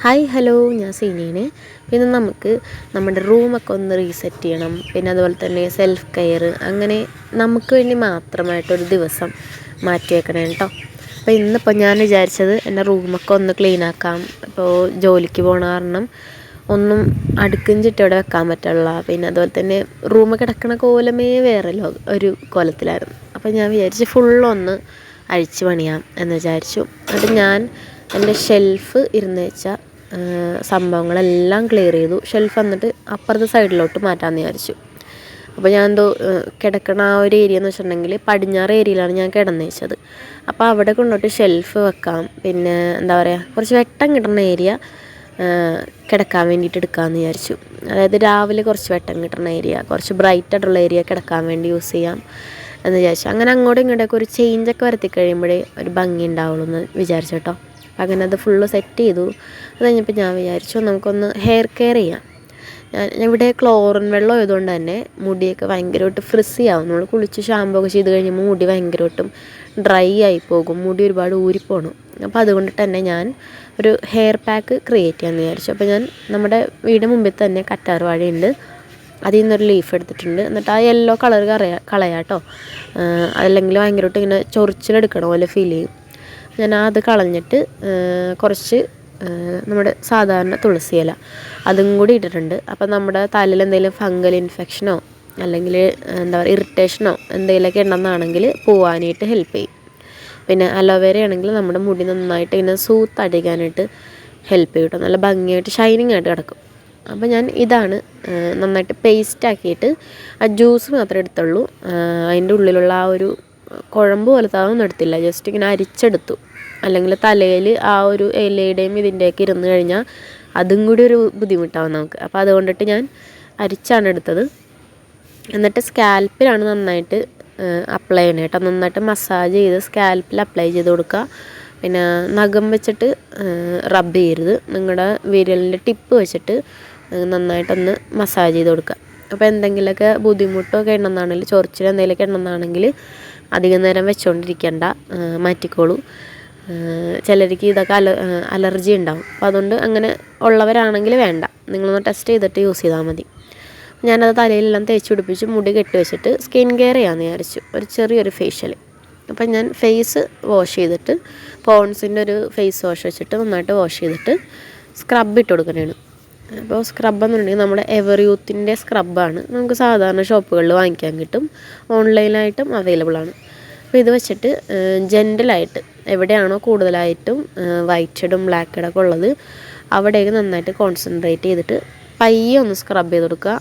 Hi hello, ഞാൻ സീനയാണ്. പിന്നെ നമുക്ക് നമ്മുടെ റൂമൊക്കെ ഒന്ന് റീസെറ്റ് ചെയ്യണം. പിന്നെ അതുപോലെ തന്നെ സെൽഫ് കെയർ, അങ്ങനെ നമുക്ക് വേണ്ടി മാത്രമായിട്ടൊരു ദിവസം മാറ്റി വെക്കണം കേട്ടോ. അപ്പോൾ ഇന്നിപ്പോൾ ഞാൻ വിചാരിച്ചത് എൻ്റെ റൂമൊക്കെ ഒന്ന് ക്ലീൻ ആക്കാം. ഇപ്പോൾ ജോലിക്ക് പോകണ കാരണം ഒന്നും അടുക്കും ചിട്ടയോടെ വെക്കാൻ പറ്റുള്ള. പിന്നെ അതുപോലെ തന്നെ റൂമ് കിടക്കണ കോലമേ വേറെ ഒരു കോലത്തിലായിരുന്നു. അപ്പോൾ ഞാൻ വിചാരിച്ച് ഫുള്ളൊന്ന് അഴിച്ച് പണിയാം എന്ന് വിചാരിച്ചു. എന്നിട്ട് ഞാൻ എൻ്റെ ഷെൽഫ് ഇരുന്ന് വെച്ച സംഭവങ്ങളെല്ലാം ക്ലിയർ ചെയ്തു. ഷെൽഫ് എന്നിട്ട് അപ്പുറത്തെ സൈഡിലോട്ട് മാറ്റാമെന്ന് വിചാരിച്ചു. അപ്പോൾ ഞാൻ കിടക്കണ ആ ഒരു ഏരിയ എന്ന് വെച്ചിട്ടുണ്ടെങ്കിൽ പടിഞ്ഞാറ് ഏരിയയിലാണ് ഞാൻ കിടന്നു വെച്ചത്. അപ്പോൾ അവിടെ കൊണ്ടോട്ട് ഷെൽഫ് വെക്കാം. പിന്നെ എന്താ പറയുക, കുറച്ച് വെട്ടം കിട്ടുന്ന ഏരിയ കിടക്കാൻ വേണ്ടിയിട്ട് എടുക്കാമെന്ന് വിചാരിച്ചു. അതായത് രാവിലെ കുറച്ച് വെട്ടം കിട്ടുന്ന ഏരിയ, കുറച്ച് ബ്രൈറ്റ് ആയിട്ടുള്ള ഏരിയ കിടക്കാൻ വേണ്ടി യൂസ് ചെയ്യാം എന്ന് വിചാരിച്ചു. അങ്ങനെ അങ്ങോട്ടും ഇങ്ങോട്ടൊക്കെ ഒരു ചേഞ്ചൊക്കെ വരുത്തി കഴിയുമ്പോഴേ ഒരു ഭംഗി ഉണ്ടാവുള്ളൂ എന്ന് വിചാരിച്ചു കേട്ടോ. അങ്ങനെ അത് ഫുള്ള് സെറ്റ് ചെയ്തു. അത് കഴിഞ്ഞപ്പോൾ ഞാൻ വിചാരിച്ചു നമുക്കൊന്ന് ഹെയർ കെയർ ചെയ്യാം. ഞാൻ ഇവിടെ ക്ലോറിൻ വെള്ളം ആയതുകൊണ്ട് തന്നെ മുടിയൊക്കെ ഭയങ്കരമായിട്ട് ഫ്രിസി ആവും. നമ്മൾ കുളിച്ച് ഷാമ്പൂ ഒക്കെ ചെയ്ത് കഴിയുമ്പോൾ മുടി ഭയങ്കരമായിട്ടും ഡ്രൈ ആയി പോകും, മുടി ഒരുപാട് ഊരിപ്പോണം. അപ്പോൾ അതുകൊണ്ടിട്ട് തന്നെ ഞാൻ ഒരു ഹെയർ പാക്ക് ക്രിയേറ്റ് ചെയ്യാമെന്ന് വിചാരിച്ചു. അപ്പോൾ ഞാൻ നമ്മുടെ വീട് മുമ്പിൽ തന്നെ കറ്റാർ വാഴയുണ്ട്, അതിൽ നിന്നൊരു ലീഫ് എടുത്തിട്ടുണ്ട്. എന്നിട്ട് ആ യെല്ലോ കളർ കളയാട്ടോ, അല്ലെങ്കിൽ ഭയങ്കരമായിട്ട് ഇങ്ങനെ ചൊറിച്ചിലെടുക്കണ പോലെ ഫീൽ ചെയ്യും. ഞാൻ അത് കളഞ്ഞിട്ട് കുറച്ച് നമ്മുടെ സാധാരണ തുളസി ഇല അതും കൂടി ഇട്ടിട്ടുണ്ട്. അപ്പോൾ നമ്മുടെ തലയിൽ എന്തെങ്കിലും ഫംഗൽ ഇൻഫെക്ഷനോ അല്ലെങ്കിൽ എന്താ പറയുക ഇറിറ്റേഷനോ എന്തെങ്കിലുമൊക്കെ ഉണ്ടെന്നാണെങ്കിൽ പോവാനായിട്ട് ഹെൽപ്പ് ചെയ്യും. പിന്നെ അലോവേര ആണെങ്കിൽ നമ്മുടെ മുടി നന്നായിട്ട് ഇങ്ങനെ സൂത്ത് അടിക്കാനായിട്ട് ഹെൽപ്പ് ചെയ്യും കേട്ടോ. നല്ല ഭംഗിയായിട്ട് ഷൈനിങ് ആയിട്ട് കിടക്കും. അപ്പോൾ ഞാൻ ഇതാണ് നന്നായിട്ട് പേസ്റ്റ് ആക്കിയിട്ട് ആ ജ്യൂസ് മാത്രമേ എടുത്തുള്ളൂ. അതിൻ്റെ ഉള്ളിലുള്ള ആ ഒരു കുഴമ്പ് പോലത്തെ അതൊന്നും എടുത്തില്ല, ജസ്റ്റ് ഇങ്ങനെ അരിച്ചെടുത്തു. അല്ലെങ്കിൽ തലയിൽ ആ ഒരു ഇലയുടെയും ഇതിൻ്റെയൊക്കെ ഇരുന്ന് കഴിഞ്ഞാൽ അതും കൂടി ഒരു ബുദ്ധിമുട്ടാവും നമുക്ക്. അപ്പോൾ അതുകൊണ്ടിട്ട് ഞാൻ അരിച്ചാണ് എടുത്തത്. എന്നിട്ട് സ്കാൽപ്പിലാണ് നന്നായിട്ട് അപ്ലൈ ചെയ്യണം കേട്ടോ. നന്നായിട്ട് മസാജ് ചെയ്ത് സ്കാൽപ്പിൽ അപ്ലൈ ചെയ്ത് കൊടുക്കുക. പിന്നെ നഖം വെച്ചിട്ട് റബ്ബ് ചെയ്യരുത്, നിങ്ങളുടെ വിരലിൻ്റെ ടിപ്പ് വെച്ചിട്ട് നന്നായിട്ടൊന്ന് മസാജ് ചെയ്ത് കൊടുക്കുക. അപ്പോൾ എന്തെങ്കിലുമൊക്കെ ബുദ്ധിമുട്ടൊക്കെ ഉണ്ടെന്നാണെങ്കിൽ, ചൊറിച്ചിൽ എന്തെങ്കിലുമൊക്കെ ഉണ്ടെന്നാണെങ്കിൽ അധികം നേരം വെച്ചുകൊണ്ടിരിക്കേണ്ട, മാറ്റിക്കോളൂ. ചിലർക്ക് ഇതൊക്കെ അലർജി ഉണ്ടാവും. അപ്പോൾ അതുകൊണ്ട് അങ്ങനെ ഉള്ളവരാണെങ്കിൽ വേണ്ട, നിങ്ങളൊന്ന് ടെസ്റ്റ് ചെയ്തിട്ട് യൂസ് ചെയ്താൽ മതി. ഞാനത് തലയിലെല്ലാം തേച്ച് പിടിപ്പിച്ച് മുടി കെട്ടി വെച്ചിട്ട് സ്കിൻ കെയർ ചെയ്യാമെന്ന് വിചാരിച്ചു, ഒരു ചെറിയൊരു ഫേഷ്യൽ. അപ്പം ഞാൻ ഫേസ് വാഷ് ചെയ്തിട്ട് പോൺസിൻ്റെ ഒരു ഫേസ് വാഷ് വെച്ചിട്ട് നന്നായിട്ട് വാഷ് ചെയ്തിട്ട് സ്ക്രബ് ഇട്ട് കൊടുക്കുന്നതാണ്. അപ്പോൾ സ്ക്രബ് എന്നുണ്ടെങ്കിൽ നമ്മുടെ എവർ യൂത്തിൻ്റെ സ്ക്രബാണ്, നമുക്ക് സാധാരണ ഷോപ്പുകളിൽ വാങ്ങിക്കാൻ കിട്ടും, ഓൺലൈനായിട്ടും അവൈലബിൾ ആണ്. അപ്പോൾ ഇത് വെച്ചിട്ട് ജെൻറ്റലായിട്ട് എവിടെയാണോ കൂടുതലായിട്ടും വൈറ്റ് ഷെഡും ബ്ലാക്ക് ഷെഡൊക്കെ ഉള്ളത് അവിടേക്ക് നന്നായിട്ട് കോൺസെൻട്രേറ്റ് ചെയ്തിട്ട് പയ്യെ ഒന്ന് സ്ക്രബ് ചെയ്ത് കൊടുക്കുക.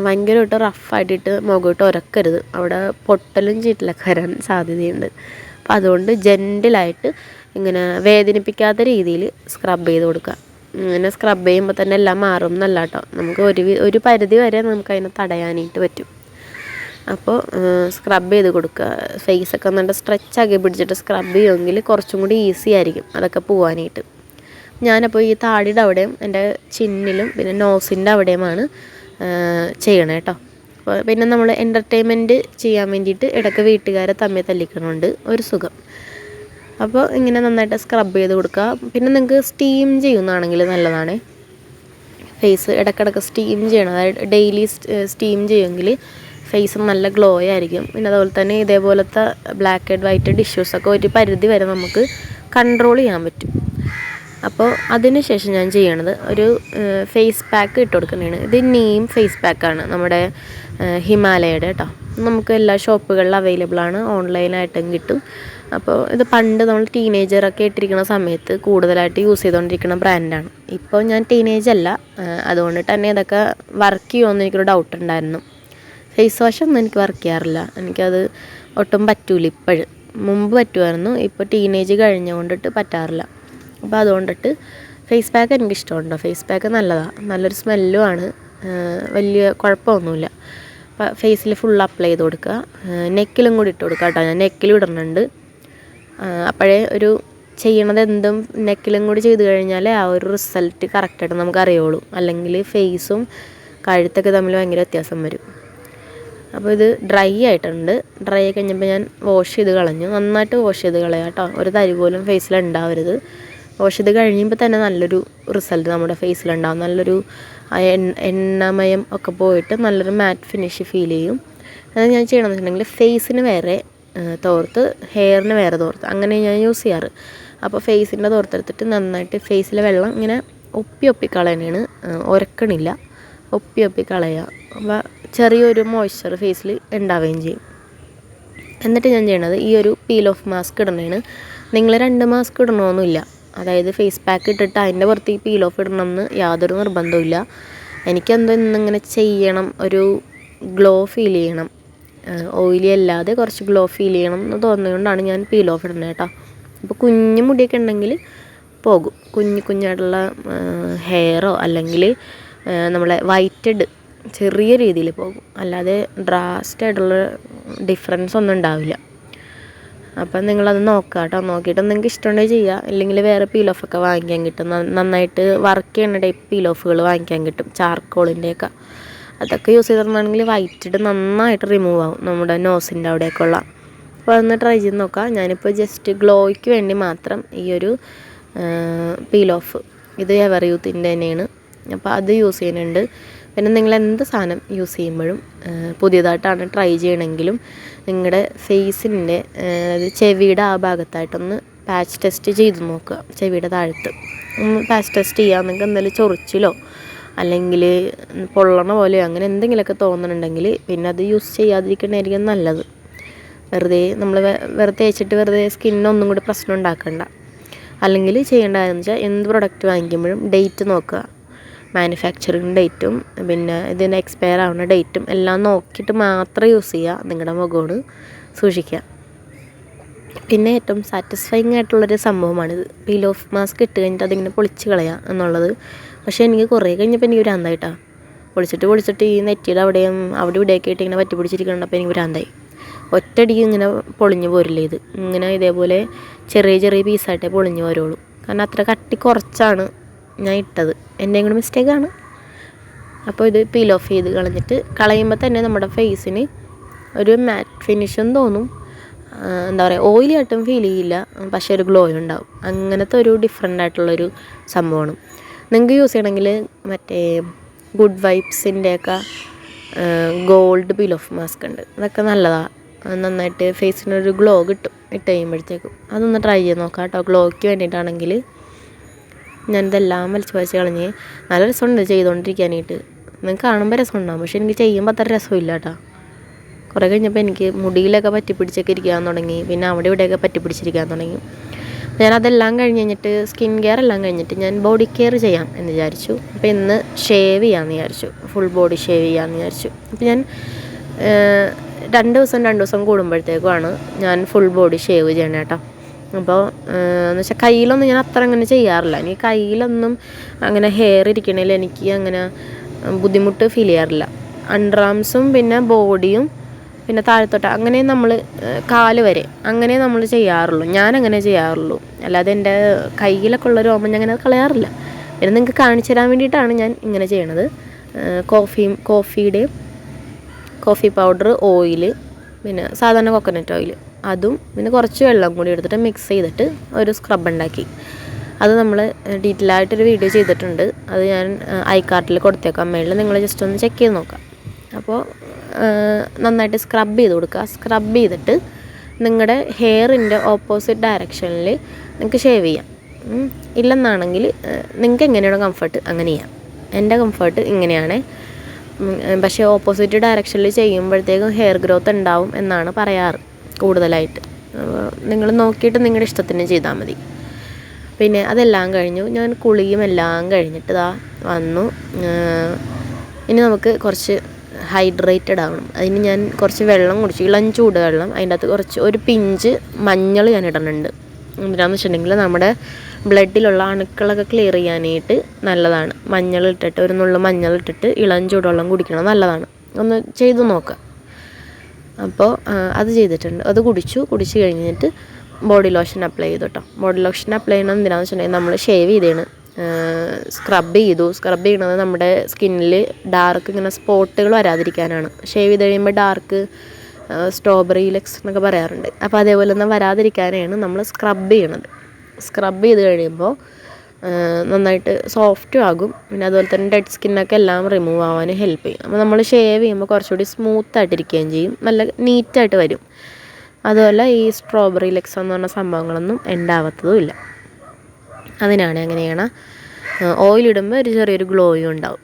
ഭയങ്കരമായിട്ട് റഫായിട്ടിട്ട് മുഖമായിട്ട് ഉരക്കരുത്, അവിടെ പൊട്ടലും ചീറ്റലൊക്കെ വരാൻ സാധ്യതയുണ്ട്. അപ്പോൾ അതുകൊണ്ട് ജെൻറ്റലായിട്ട് ഇങ്ങനെ വേദനിപ്പിക്കാത്ത രീതിയിൽ സ്ക്രബ് ചെയ്ത് കൊടുക്കുക. ഇങ്ങനെ സ്ക്രബ് ചെയ്യുമ്പോൾ തന്നെ എല്ലാം മാറും എന്നല്ല കേട്ടോ, നമുക്ക് ഒരു പരിധി വരെ നമുക്ക് അതിനെ തടയാനായിട്ട് പറ്റും. അപ്പോൾ സ്ക്രബ് ചെയ്ത് കൊടുക്കുക. ഫേസൊക്കെ നല്ല സ്ട്രെച്ചാക്കി പിടിച്ചിട്ട് സ്ക്രബ് ചെയ്യുമെങ്കിൽ കുറച്ചും കൂടി ഈസി ആയിരിക്കും അതൊക്കെ പോകാനായിട്ട്. ഞാനപ്പോൾ ഈ താടിയുടെ അവിടെയും എൻ്റെ ചിന്നിലും പിന്നെ നോസിൻ്റെ അവിടെയുമാണ് ചെയ്യണേ കേട്ടോ. അപ്പോൾ പിന്നെ നമ്മൾ എൻ്റർടൈൻമെൻറ്റ് ചെയ്യാൻ വേണ്ടിയിട്ട് ഇടയ്ക്ക് വീട്ടുകാരെ തമ്മിൽ തല്ലിക്കണമുണ്ട് ഒരു സുഖം. അപ്പോൾ ഇങ്ങനെ നന്നായിട്ട് സ്ക്രബ് ചെയ്ത് കൊടുക്കുക. പിന്നെ നിങ്ങൾക്ക് സ്റ്റീം ചെയ്യുന്നതാണെങ്കിൽ നല്ലതാണ്. ഫേസ് ഇടയ്ക്കിടയ്ക്ക് സ്റ്റീം ചെയ്യണം, അതായത് ഡെയിലി സ്റ്റീം ചെയ്യുമെങ്കിൽ ഫേസ് നല്ല ഗ്ലോ ആയിരിക്കും. പിന്നെ അതുപോലെ തന്നെ ഇതേപോലത്തെ ബ്ലാക്ക് ആൻഡ് വൈറ്റ് ഡിഷ്യൂസൊക്കെ ഒരു പരിധി വരെ നമുക്ക് കൺട്രോൾ ചെയ്യാൻ പറ്റും. അപ്പോൾ അതിന് ശേഷം ഞാൻ ചെയ്യണത് ഒരു ഫേസ് പാക്ക് ഇട്ട് കൊടുക്കുന്നതാണ്. ഇത് നീം ഫേസ് പാക്കാണ്, നമ്മുടെ ഹിമാലയയുടെ കേട്ടോ. നമുക്ക് എല്ലാ ഷോപ്പുകളിലും അവൈലബിൾ ആണ്, ഓൺലൈനായിട്ടും കിട്ടും. അപ്പോൾ ഇത് പണ്ട് നമ്മൾ ടീനേജറൊക്കെ ഇട്ടിരിക്കുന്ന സമയത്ത് കൂടുതലായിട്ട് യൂസ് ചെയ്തുകൊണ്ടിരിക്കുന്ന ബ്രാൻഡാണ്. ഇപ്പോൾ ഞാൻ ടീനേജ് അല്ല, അതുകൊണ്ട് തന്നെ ഇതൊക്കെ വർക്ക് ചെയ്യുമെന്ന് എനിക്കൊരു ഡൗട്ട് ഉണ്ടായിരുന്നു. ഫേസ് വാഷൊന്നും എനിക്ക് വർക്ക് ചെയ്യാറില്ല, എനിക്കത് ഒട്ടും പറ്റൂല. ഇപ്പോഴും മുമ്പ് പറ്റുമായിരുന്നു, ഇപ്പോൾ ടീനേജ് കഴിഞ്ഞുകൊണ്ടിട്ട് പറ്റാറില്ല. അപ്പോൾ അതുകൊണ്ടിട്ട് ഫേസ് പാക്ക് എനിക്കിഷ്ടമുണ്ടോ. ഫേസ് പാക്ക് നല്ലതാണ്, നല്ലൊരു സ്മെല്ലും ആണ്, വലിയ കുഴപ്പമൊന്നുമില്ല. അപ്പോൾ ഫേസിൽ ഫുൾ അപ്ലൈ ചെയ്ത് കൊടുക്കുക. നെക്കിലും കൂടി ഇട്ട് കൊടുക്കുക കേട്ടോ, ഞാൻ നെക്കിലും ഇടുന്നുണ്ട്. അപ്പോഴേ ഒരു ചെയ്യണത് എന്തും നെക്കിലും കൂടി ചെയ്ത് കഴിഞ്ഞാൽ ആ ഒരു റിസൾട്ട് കറക്റ്റായിട്ട് നമുക്ക് അറിയുള്ളൂ. അല്ലെങ്കിൽ ഫേസും കഴുത്തൊക്കെ തമ്മിൽ ഭയങ്കര വ്യത്യാസം വരും. അപ്പോൾ ഇത് ഡ്രൈ ആയിട്ടുണ്ട്. ഡ്രൈ ആയി കഴിഞ്ഞപ്പോൾ ഞാൻ വാഷ് ചെയ്ത് കളഞ്ഞു. നന്നായിട്ട് വാഷ് ചെയ്ത് കളയാം കേട്ടോ, ഒരു തരി പോലും ഫേസിൽ ഉണ്ടാവരുത്. വാഷ് ചെയ്ത് കഴിയുമ്പോൾ തന്നെ നല്ലൊരു റിസൾട്ട് നമ്മുടെ ഫേസിലുണ്ടാകും. നല്ലൊരു എണ്ണമയം ഒക്കെ പോയിട്ട് നല്ലൊരു മാറ്റ് ഫിനിഷ് ഫീൽ ചെയ്യും. അത് ഞാൻ ചെയ്യണമെന്ന് വെച്ചിട്ടുണ്ടെങ്കിൽ ഫേസിന് വേറെ തോർത്ത്, ഹെയറിന് വേറെ തോർത്ത്, അങ്ങനെ ഞാൻ യൂസ് ചെയ്യാറ്. അപ്പോൾ ഫേസിൻ്റെ തോർത്തെടുത്തിട്ട് നന്നായിട്ട് ഫേസിലെ വെള്ളം ഇങ്ങനെ ഒപ്പി കളയണേണ്, ഉരക്കണില്ല, ഒപ്പി കളയുക. അപ്പോൾ ചെറിയൊരു മോയ്സ്ചർ ഫേസിൽ ഉണ്ടാവുകയും ചെയ്യും. എന്നിട്ട് ഞാൻ ചെയ്യണത് ഈ ഒരു പീൽ ഓഫ് മാസ്ക് ഇടണേണ്. നിങ്ങൾ 2 മാസ്ക് ഇടണമെന്നില്ല. അതായത് ഫേസ് പാക്ക് ഇട്ടിട്ട് അതിൻ്റെ പുറത്ത് ഈ പീൽ ഓഫ് ഇടണമെന്ന് യാതൊരു നിർബന്ധമില്ല. എനിക്കെന്തോ ഇന്നിങ്ങനെ ചെയ്യണം, ഒരു ഗ്ലോ ഫീൽ ചെയ്യണം, ഓയിലി അല്ലാതെ കുറച്ച് ഗ്ലോ ഫീൽ ചെയ്യണം എന്ന് തോന്നിയതുകൊണ്ടാണ് ഞാൻ പീൽ ഓഫ് ഇടുന്നത് കേട്ടോ. അപ്പോൾ കുഞ്ഞു മുടിയൊക്കെ ഉണ്ടെങ്കിൽ പോകും, കുഞ്ഞായിട്ടുള്ള ഹെയറോ അല്ലെങ്കിൽ നമ്മളെ വൈറ്റഡ് ചെറിയ രീതിയിൽ പോകും, അല്ലാതെ ഡ്രാസ്റ്റായിട്ടുള്ള ഡിഫറൻസ് ഒന്നും ഉണ്ടാവില്ല. അപ്പം നിങ്ങളത് നോക്കുക കേട്ടോ. നോക്കിയിട്ട് നിങ്ങൾക്ക് ഇഷ്ടമുണ്ടെങ്കിൽ ചെയ്യുക, ഇല്ലെങ്കിൽ വേറെ പീൽ ഓഫൊക്കെ വാങ്ങിക്കാൻ കിട്ടും. നന്നായിട്ട് വർക്ക് ചെയ്യുന്ന ടൈപ്പ് പീൽ ഓഫുകൾ വാങ്ങിക്കാൻ കിട്ടും, ചാർക്കോളിൻ്റെയൊക്കെ. അതൊക്കെ യൂസ് ചെയ്തിട്ടുണ്ടെങ്കിൽ വൈറ്റഡ് നന്നായിട്ട് റിമൂവ് ആവും നമ്മുടെ നോസിൻ്റെ അവിടെയൊക്കെ ഉള്ള. അപ്പോൾ അതൊന്ന് ട്രൈ ചെയ്ത് നോക്കാം. ഞാനിപ്പോൾ ജസ്റ്റ് ഗ്ലോയ്ക്ക് വേണ്ടി മാത്രം ഈ ഒരു പീൽ ഓഫ്, ഇത് എവർ യൂത്തിൻ്റെ തന്നെയാണ്, അപ്പോൾ അത് യൂസ് ചെയ്യുന്നുണ്ട്. പിന്നെ നിങ്ങൾ എന്ത് സാധനം യൂസ് ചെയ്യുമ്പോഴും പുതിയതായിട്ടാണ് ട്രൈ ചെയ്യണമെങ്കിലും നിങ്ങളുടെ ഫേസിൻ്റെ ചെവിയുടെ ആ ഭാഗത്തായിട്ടൊന്ന് പാച്ച് ടെസ്റ്റ് ചെയ്ത് നോക്കുക. ചെവിയുടെ താഴത്ത് ഒന്ന് പാച്ച് ടെസ്റ്റ് ചെയ്യുക. നിങ്ങൾക്ക് എന്തെങ്കിലും ചൊറിച്ചിലോ അല്ലെങ്കിൽ പൊള്ളണ പോലെയോ അങ്ങനെ എന്തെങ്കിലുമൊക്കെ തോന്നുന്നുണ്ടെങ്കിൽ പിന്നെ അത് യൂസ് ചെയ്യാതിരിക്കണമായിരിക്കും നല്ലത്. നമ്മൾ വെറുതെ തേച്ചിട്ട് വെറുതെ സ്കിന്നൊന്നും കൂടി പ്രശ്നം ഉണ്ടാക്കണ്ട. അല്ലെങ്കിൽ ചെയ്യേണ്ടതെന്ന് വെച്ചാൽ എന്ത് പ്രൊഡക്റ്റ് വാങ്ങിക്കുമ്പോഴും ഡേറ്റ് നോക്കുക, മാനുഫാക്ചറിങ് ഡേറ്റും പിന്നെ ഇതിന് എക്സ്പയർ ആവുന്ന ഡേറ്റും എല്ലാം നോക്കിയിട്ട് മാത്രം യൂസ് ചെയ്യുക. നിങ്ങളുടെ മുഖമാണ് സൂക്ഷിക്കുക. പിന്നെ ഏറ്റവും സാറ്റിസ്ഫൈങ് ആയിട്ടുള്ളൊരു സംഭവമാണിത്, പീൽ ഓഫ് മാസ്ക് ഇട്ട് കഴിഞ്ഞിട്ട് അതിങ്ങനെ പൊളിച്ച് കളയുക എന്നുള്ളത്. പക്ഷേ എനിക്ക് കുറേ കഴിഞ്ഞപ്പോൾ എനിക്ക് ഭ്രാന്തായിട്ടാണ്. പൊളിച്ചിട്ട് ഈ നെറ്റിയുടെ അവിടെയും അവിടെ ഇവിടെയൊക്കെ ആയിട്ട് ഇങ്ങനെ പറ്റി പിടിച്ചിരിക്കണ്ടപ്പോൾ എനിക്ക് ഭ്രാന്തായി. ഒറ്റയടിക്ക് ഇങ്ങനെ പൊളിഞ്ഞു പോരില്ല ഇത്. ഇങ്ങനെ ഇതേപോലെ ചെറിയ പീസായിട്ടേ പൊളിഞ്ഞു വരുള്ളൂ. കാരണം അത്ര കട്ടി കുറച്ചാണ് ഞാൻ ഇട്ടത്, എൻ്റെയും കൂടെ മിസ്റ്റേക്കാണ്. അപ്പോൾ ഇത് പീൽ ഓഫ് ചെയ്ത് കളയുമ്പോൾ തന്നെ നമ്മുടെ ഫേസിന് ഒരു മാറ്റ് ഫിനിഷും തോന്നും. എന്താ പറയുക, ഓയിലി ആയിട്ടും ഫീൽ ചെയ്യില്ല, പക്ഷേ ഒരു ഗ്ലോ ഉണ്ടാവും. അങ്ങനത്തെ ഒരു ഡിഫറെൻ്റ് ആയിട്ടുള്ളൊരു സംഭവമാണ്. നിങ്ങൾക്ക് യൂസ് ചെയ്യണമെങ്കിൽ മറ്റേ ഗുഡ് വൈബ്സിൻ്റെയൊക്കെ ഗോൾഡ് പീൽ ഓഫ് മാസ്ക് ഉണ്ട്, അതൊക്കെ നല്ലതാണ്. നന്നായിട്ട് ഫേസിനൊരു ഗ്ലോ കിട്ടും ഇട്ട് കഴിയുമ്പോഴത്തേക്കും. അതൊന്ന് ട്രൈ ചെയ്ത് നോക്കാം കേട്ടോ. ഗ്ലോയ്ക്ക് വേണ്ടിയിട്ടാണെങ്കിൽ ഞാനിതെല്ലാം വലിച്ച് കളഞ്ഞ് നല്ല രസമുണ്ട് ചെയ്തുകൊണ്ടിരിക്കാനായിട്ട്. നിങ്ങൾക്ക് കാണുമ്പോൾ രസമുണ്ടാകും, പക്ഷെ എനിക്ക് ചെയ്യുമ്പോൾ അത്ര രസമില്ല കേട്ടോ. കുറേ കഴിഞ്ഞപ്പോൾ എനിക്ക് മുടിയിലൊക്കെ പറ്റിപ്പിടിച്ചൊക്കെ ഇരിക്കാൻ തുടങ്ങി, പിന്നെ അവിടെ ഇവിടെയൊക്കെ പറ്റിപ്പിടിച്ചിരിക്കാൻ തുടങ്ങി. ഞാനതെല്ലാം കഴിഞ്ഞിട്ട് സ്കിൻ കെയർ എല്ലാം കഴിഞ്ഞിട്ട് ഞാൻ ബോഡി കെയർ ചെയ്യാം എന്ന് വിചാരിച്ചു. അപ്പോൾ ഇന്ന് ഷേവ് ചെയ്യാമെന്ന് വിചാരിച്ചു, ഫുൾ ബോഡി ഷേവ് ചെയ്യാമെന്ന് വിചാരിച്ചു. അപ്പോൾ ഞാൻ 2 ദിവസം കൂടുമ്പോഴത്തേക്കുമാണ് ഞാൻ ഫുൾ ബോഡി ഷേവ് ചെയ്യണം കേട്ടോ. അപ്പോൾ എന്ന് വെച്ചാൽ കയ്യിലൊന്നും ഞാൻ അത്ര അങ്ങനെ ചെയ്യാറില്ല. എനിക്ക് കയ്യിലൊന്നും അങ്ങനെ ഹെയർ ഇരിക്കണേൽ എനിക്ക് അങ്ങനെ ബുദ്ധിമുട്ട് ഫീൽ ചെയ്യാറില്ല. അണ്ടർ ആംസും പിന്നെ ബോഡിയും പിന്നെ താഴത്തോട്ട് അങ്ങനെ നമ്മൾ കാല് വരെ അങ്ങനെ നമ്മൾ ചെയ്യാറുള്ളൂ. ഞാനങ്ങനെ ചെയ്യാറുള്ളൂ, അല്ലാതെ എൻ്റെ കയ്യിലൊക്കെ ഉള്ള രോമം ഞാൻ അങ്ങനെ കളയാറില്ല. പിന്നെ നിങ്ങൾക്ക് കാണിച്ചു തരാൻ വേണ്ടിയിട്ടാണ് ഞാൻ ഇങ്ങനെ ചെയ്യണത്. കോഫി പൗഡർ, ഓയിൽ, പിന്നെ സാധാരണ കോക്കനട്ട് ഓയിൽ, അതും പിന്നെ കുറച്ച് വെള്ളം കൂടി എടുത്തിട്ട് മിക്സ് ചെയ്തിട്ട് ഒരു സ്ക്രബ് ഉണ്ടാക്കി. അത് നമ്മൾ ഡീറ്റെയിൽ ആയിട്ടൊരു വീഡിയോ ചെയ്തിട്ടുണ്ട്, അത് ഞാൻ ഐക്കാർട്ടിൽ കൊടുത്തേക്കാം മേളിൽ, നിങ്ങൾ ജസ്റ്റ് ഒന്ന് ചെക്ക് ചെയ്ത് നോക്കാം. അപ്പോൾ നന്നായിട്ട് സ്ക്രബ് ചെയ്ത് കൊടുക്കുക. സ്ക്രബ് ചെയ്തിട്ട് നിങ്ങളുടെ ഹെയറിൻ്റെ ഓപ്പോസിറ്റ് ഡയറക്ഷനിൽ നിങ്ങൾക്ക് ഷേവ് ചെയ്യാം. ഇല്ലെന്നാണെങ്കിൽ നിങ്ങൾക്ക് എങ്ങനെയാണോ കംഫർട്ട് അങ്ങനെ ചെയ്യാം. എൻ്റെ കംഫർട്ട് ഇങ്ങനെയാണ്, പക്ഷേ ഓപ്പോസിറ്റ് ഡയറക്ഷനിൽ ചെയ്യുമ്പോഴത്തേക്കും ഹെയർ ഗ്രോത്ത് ഉണ്ടാവും എന്നാണ് പറയാറ് കൂടുതലായിട്ട്. നിങ്ങൾ നോക്കിയിട്ട് നിങ്ങളുടെ ഇഷ്ടത്തിന് ചെയ്താൽ മതി. പിന്നെ അതെല്ലാം കഴിഞ്ഞു, ഞാൻ കുളിയും എല്ലാം കഴിഞ്ഞിട്ട് വന്നു. ഇനി നമുക്ക് കുറച്ച് ഹൈഡ്രേറ്റഡ് ആവണം. അതിന് ഞാൻ കുറച്ച് വെള്ളം കുടിച്ചു, ഇളം ചൂട് വെള്ളം. അതിൻ്റെ അകത്ത് ഒരു പിഞ്ച് മഞ്ഞൾ ഞാൻ ഇടുന്നുണ്ട്. എന്താണെന്ന് വെച്ചിട്ടുണ്ടെങ്കിൽ നമ്മുടെ ബ്ലഡിലുള്ള അണുക്കളൊക്കെ ക്ലിയർ ചെയ്യാനായിട്ട് നല്ലതാണ്. ഒരു നുള്ളു മഞ്ഞൾ ഇട്ടിട്ട് ഇളം ചൂടുവെള്ളം കുടിക്കണം, നല്ലതാണ്. ഒന്ന് ചെയ്തു നോക്കുക. അപ്പോൾ അത് ചെയ്തിട്ടുണ്ട്, അത് കുടിച്ച് കഴിഞ്ഞിട്ട് ബോഡി ലോഷൻ അപ്ലൈ ചെയ്തു കേട്ടോ. ബോഡി ലോഷൻ അപ്ലൈ ചെയ്യണം എന്തിനാണെന്ന് വെച്ചിട്ടുണ്ടെങ്കിൽ നമ്മൾ ഷേവ് ചെയ്തതാണ്, സ്ക്രബ് ചെയ്യണത് നമ്മുടെ സ്കിന്നിൽ ഡാർക്ക് ഇങ്ങനെ സ്പോട്ടുകൾ വരാതിരിക്കാനാണ്. ഷേവ് ചെയ്ത് കഴിയുമ്പോൾ ഡാർക്ക് സ്ട്രോബെറി ലെക്സ് എന്നൊക്കെ പറയാറുണ്ട്. അപ്പോൾ അതേപോലെ ഒന്നും വരാതിരിക്കാനാണ് നമ്മൾ സ്ക്രബ് ചെയ്യണത്. സ്ക്രബ് ചെയ്ത് കഴിയുമ്പോൾ നന്നായിട്ട് സോഫ്റ്റും ആകും. പിന്നെ അതുപോലെ തന്നെ ഡെഡ് സ്കിന്നൊക്കെ എല്ലാം റിമൂവ് ആവാൻ ഹെൽപ്പ് ചെയ്യും. അപ്പോൾ നമ്മൾ ഷേവ് ചെയ്യുമ്പോൾ കുറച്ചുകൂടി സ്മൂത്തായിട്ടിരിക്കുകയും ചെയ്യും, നല്ല നീറ്റായിട്ട് വരും. അതുപോലെ ഈ സ്ട്രോബെറി ലെക്സ് എന്ന് പറഞ്ഞ സംഭവങ്ങളൊന്നും ഉണ്ടാവത്തതും ഇല്ല. അതിനാണ് അങ്ങനെയാണ്. ഓയിലിടുമ്പോൾ ഒരു ചെറിയൊരു ഗ്ലോയും ഉണ്ടാവും,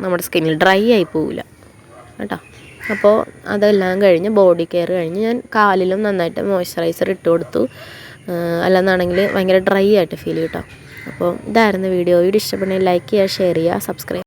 നമ്മുടെ സ്കിന്നിൽ ഡ്രൈ ആയി പോവില്ല കേട്ടോ. അപ്പോൾ അതെല്ലാം കഴിഞ്ഞ് ബോഡി കെയർ കഴിഞ്ഞ് ഞാൻ കാലിലും നന്നായിട്ട് മോയ്സ്ചറൈസർ ഇട്ട് കൊടുത്തു. അല്ലെന്നാണെങ്കിൽ ഭയങ്കര ഡ്രൈ ആയിട്ട് ഫീൽ ചെയ്യും കേട്ടോ. അപ്പോൾ ഇതായിരുന്നു വീഡിയോ. ഇഷ്ടപ്പെടുന്നെങ്കിൽ ലൈക്ക് ചെയ്യുക, ഷെയർ ചെയ്യുക, സബ്സ്ക്രൈബ്